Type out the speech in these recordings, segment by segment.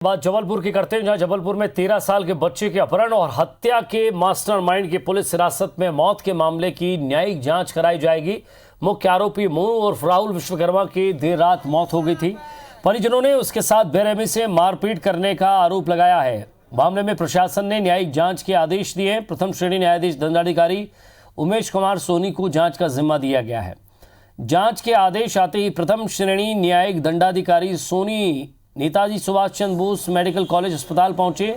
बात जबलपुर की करते हैं, जहां जबलपुर में 13 साल के बच्चे के अपहरण और हत्या के मास्टरमाइंड की पुलिस हिरासत में मौत के मामले की न्यायिक जांच कराई जाएगी। मुख्य आरोपी मोनू और राहुल विश्वकर्मा की देर रात मौत हो गई थी। परिजनों ने उसके साथ बेरहमी से मारपीट करने का आरोप लगाया है। मामले में प्रशासन ने न्यायिक जांच के आदेश दिए। प्रथम श्रेणी न्यायाधीश दंडाधिकारी उमेश कुमार सोनी को जांच का जिम्मा दिया गया है। जांच के आदेश आते ही प्रथम श्रेणी न्यायिक दंडाधिकारी सोनी नेताजी सुभाष चंद्र बोस मेडिकल कॉलेज अस्पताल पहुंचे,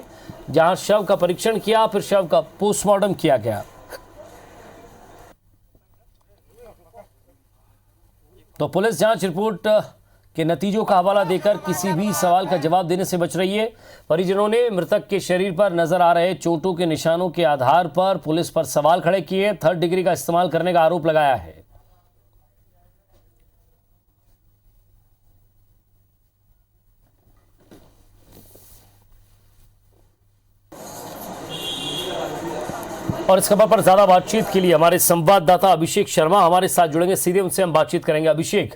जहां शव का परीक्षण किया, फिर शव का पोस्टमार्टम किया गया। तो पुलिस जांच रिपोर्ट के नतीजों का हवाला देकर किसी भी सवाल का जवाब देने से बच रही है। परिजनों ने मृतक के शरीर पर नजर आ रहे चोटों के निशानों के आधार पर पुलिस पर सवाल खड़े किए। 3rd डिग्री का इस्तेमाल करने का आरोप लगाया है। और इस खबर पर ज्यादा बातचीत के लिए हमारे संवाददाता अभिषेक शर्मा हमारे साथ जुड़ेंगे। सीधे उनसे हम बातचीत करेंगे। अभिषेक,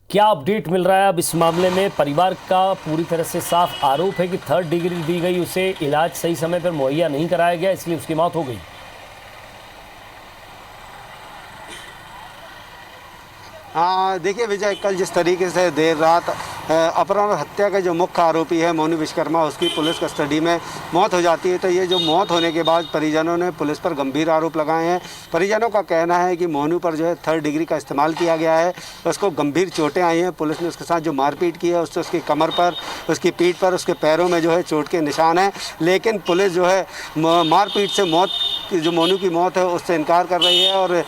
क्या अपडेट मिल रहा है अब इस मामले में? परिवार का पूरी तरह से साफ आरोप है कि 3rd डिग्री दी गई, उसे इलाज सही समय पर मुहैया नहीं कराया गया, इसलिए उसकी मौत हो गई। हाँ, देखिए विजय, कल जिस तरीके से देर रात अपहरण और हत्या का जो मुख्य आरोपी है मोनू विश्वकर्मा, उसकी पुलिस कस्टडी में मौत हो जाती है, तो ये जो मौत होने के बाद परिजनों ने पुलिस पर गंभीर आरोप लगाए हैं। परिजनों का कहना है कि मोनू पर जो है 3rd डिग्री का इस्तेमाल किया गया है, उसको गंभीर चोटें आई हैं। पुलिस ने उसके साथ जो मारपीट की है, उससे उसकी कमर पर, उसकी पीठ पर, उसके पैरों में जो है चोट के निशान हैं। लेकिन पुलिस जो है मारपीट से मौत, जो मोनू की मौत है, उससे इनकार कर रही है। और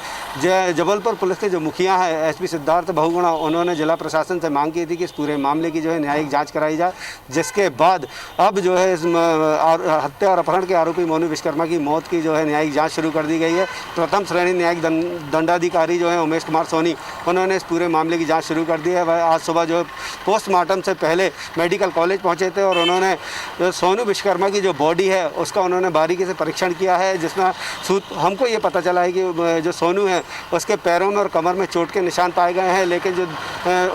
जबलपुर पुलिस के जो मुखिया हैं एसपी सिद्धार्थ बहुगुणा, उन्होंने जिला प्रशासन से मांग की थी कि इस पूरे मामले की जो है न्यायिक जांच कराई जाए, जिसके बाद अब जो है इस हत्या और अपहरण के आरोपी मोनू विश्वकर्मा की मौत की जो है न्यायिक जांच शुरू कर दी गई है। प्रथम श्रेणी न्यायिक दंडाधिकारी जो है उमेश कुमार सोनी, उन्होंने इस पूरे मामले की जाँच शुरू कर दी है। वह आज सुबह जो है पोस्टमार्टम से पहले मेडिकल कॉलेज पहुँचे थे और उन्होंने सोनू विश्वकर्मा की जो बॉडी है उसका उन्होंने बारीकी से परीक्षण किया है, जिसमें हमको ये पता चला है कि जो सोनू है उसके पैरों में और कमर में चोट के निशान पाए गए हैं। लेकिन जो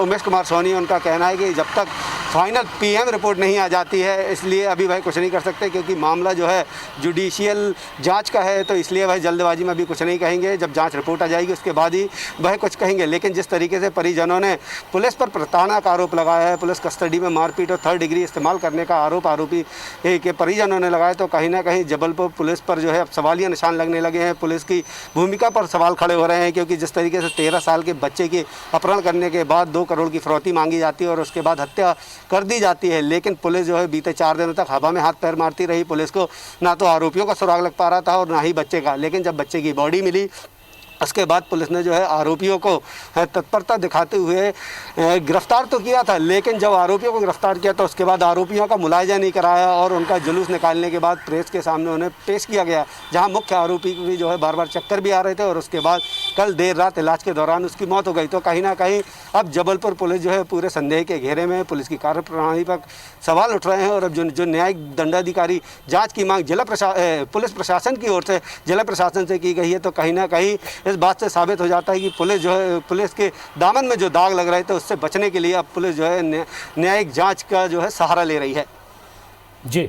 उमेश कुमार सोनी, उनका कहना है कि जब तक फाइनल पीएम रिपोर्ट नहीं आ जाती है, इसलिए अभी भाई कुछ नहीं कर सकते, क्योंकि मामला जो है जुडिशियल जांच का है, तो इसलिए भाई जल्दबाजी में अभी कुछ नहीं कहेंगे। जब जांच रिपोर्ट आ जाएगी उसके बाद ही वह कुछ कहेंगे। लेकिन जिस तरीके से परिजनों ने पुलिस पर प्रताड़ना का आरोप लगाया है, पुलिस कस्टडी में मारपीट और 3rd डिग्री इस्तेमाल करने का आरोप आरोपी के परिजनों ने लगाया, तो कहीं ना कहीं जबलपुर पुलिस पर जो है अब सवालिया निशान लगने लगे हैं। पुलिस की भूमिका पर सवाल खड़े हो रहे हैं, क्योंकि जिस तरीके से 13 साल के बच्चे की अपहरण करने के बाद 2 करोड़ की फिरौती मांगी जाती है और उसके बाद हत्या कर दी जाती है, लेकिन पुलिस जो है बीते 4 दिनों तक हवा में हाथ पैर मारती रही। पुलिस को ना तो आरोपियों का सुराग लग पा रहा था और ना ही बच्चे का। लेकिन जब बच्चे की बॉडी मिली, उसके बाद पुलिस ने जो है आरोपियों को तत्परता दिखाते हुए गिरफ्तार तो किया था, लेकिन जब आरोपियों को गिरफ्तार किया तो उसके बाद आरोपियों का मुलायजा नहीं कराया और उनका जुलूस निकालने के बाद प्रेस के सामने उन्हें पेश किया गया, जहां मुख्य आरोपी को भी जो है बार बार चक्कर भी आ रहे थे और उसके बाद कल देर रात इलाज के दौरान उसकी मौत हो गई। तो कहीं ना कहीं अब जबलपुर पुलिस जो है पूरे संदेह के घेरे में, पुलिस की कार्यप्रणाली पर सवाल उठ रहे हैं। और अब जो न्यायिक दंडाधिकारी जाँच की मांग पुलिस प्रशासन की ओर से जिला प्रशासन से की गई है, तो कहीं ना कहीं इस बात से साबित हो जाता है कि पुलिस जो है, पुलिस के दामन में जो दाग लग रहे थे उससे बचने के लिए अब पुलिस जो है न्यायिक जांच का जो है सहारा ले रही है। जी,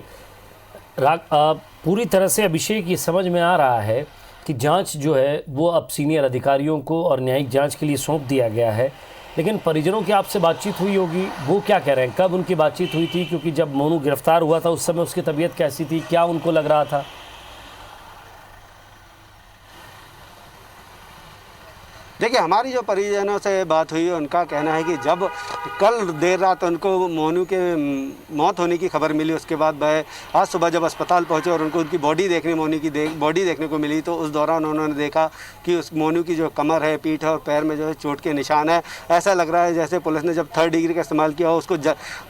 पूरी तरह से अभिषेक ये समझ में आ रहा है कि जांच जो है वो अब सीनियर अधिकारियों को और न्यायिक जांच के लिए सौंप दिया गया है। लेकिन परिजनों की आपसे बातचीत हुई होगी, वो क्या कह रहे हैं? कब उनकी बातचीत हुई थी? क्योंकि जब मोनू गिरफ्तार हुआ था उस समय उसकी तबीयत कैसी थी? क्या उनको लग रहा था? देखिए, हमारी जो परिजनों से बात हुई, उनका कहना है कि जब कल देर रात उनको मोनू के मौत होने की खबर मिली, उसके बाद वह आज सुबह जब अस्पताल पहुंचे और उनको उनकी बॉडी देखने बॉडी देखने को मिली, तो उस दौरान उन्होंने देखा कि उस मोनू की जो कमर है, पीठ है और पैर में जो है चोट के निशान है। ऐसा लग रहा है जैसे पुलिस ने जब 3rd डिग्री का इस्तेमाल किया उसको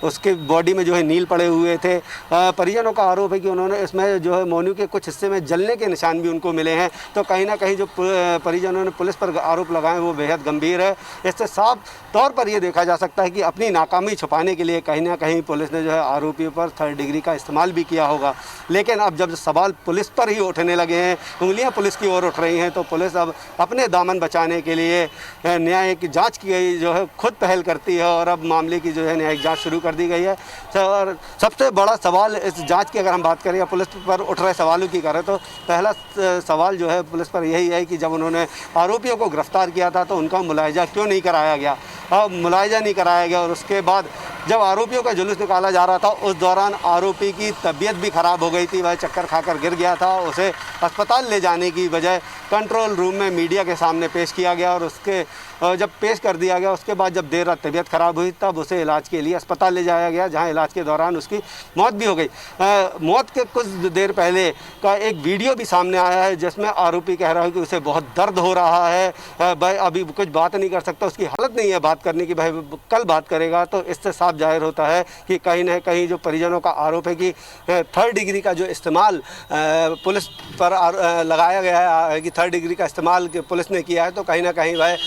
उसके बॉडी में जो है नील पड़े हुए थे। परिजनों का आरोप है कि उन्होंने इसमें जो है मोनू के कुछ हिस्से में जलने के निशान भी उनको मिले हैं। तो कहीं ना कहीं जो परिजनों ने पुलिस पर आरोप लगाएं वो बेहद गंभीर है। इससे साफ तौर पर ये देखा जा सकता है कि अपनी नाकामी छुपाने के लिए कहीं ना कहीं पुलिस ने जो है आरोपियों पर थर्ड डिग्री का इस्तेमाल भी किया होगा। लेकिन अब जब सवाल पुलिस पर ही उठने लगे हैं, उंगलियां पुलिस की ओर उठ रही हैं, तो पुलिस अब अपने दामन बचाने के लिए न्यायिक जांच की जो है खुद पहल करती है और अब मामले की जो है न्यायिक जांच शुरू कर दी गई है। और सबसे बड़ा सवाल इस जांच की अगर हम बात करें या पुलिस पर उठ रहे सवालों की करें तो पहला सवाल जो है पुलिस पर यही है कि जब उन्होंने आरोपियों को गिरफ्तार किया था तो उनका मुलाहिजा क्यों नहीं कराया गया। अब मुलाहिजा नहीं कराया गया और उसके बाद जब आरोपियों का जुलूस निकाला जा रहा था उस दौरान आरोपी की तबीयत भी ख़राब हो गई थी, वह चक्कर खाकर गिर गया था। उसे अस्पताल ले जाने की बजाय कंट्रोल रूम में मीडिया के सामने पेश किया गया और उसके जब पेश कर दिया गया उसके बाद जब देर रात तबीयत ख़राब हुई तब उसे इलाज के लिए अस्पताल ले जाया गया, जहां इलाज के दौरान उसकी मौत भी हो गई। मौत के कुछ देर पहले का एक वीडियो भी सामने आया है जिसमें आरोपी कह रहा है कि उसे बहुत दर्द हो रहा है, भाई अभी कुछ बात नहीं कर सकता, उसकी हालत नहीं है बात करने की, भाई कल बात करेगा। तो इससे साफ जाहिर होता है कि कहीं ना कहीं जो परिजनों का आरोप है कि थर्ड डिग्री का जो इस्तेमाल पुलिस पर लगाया गया है कि थर्ड डिग्री का इस्तेमाल पुलिस ने किया है, तो कहीं ना कहीं वह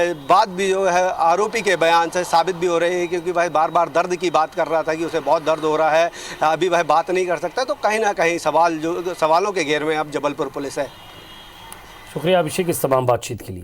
बात भी जो है आरोपी के बयान से साबित भी हो रही है, क्योंकि भाई बार बार दर्द की बात कर रहा था कि उसे बहुत दर्द हो रहा है, अभी वह बात नहीं कर सकता। तो कहीं ना कहीं सवालों के घेर में अब जबलपुर पुलिस है। शुक्रिया अभिषेक इस तमाम बातचीत के लिए।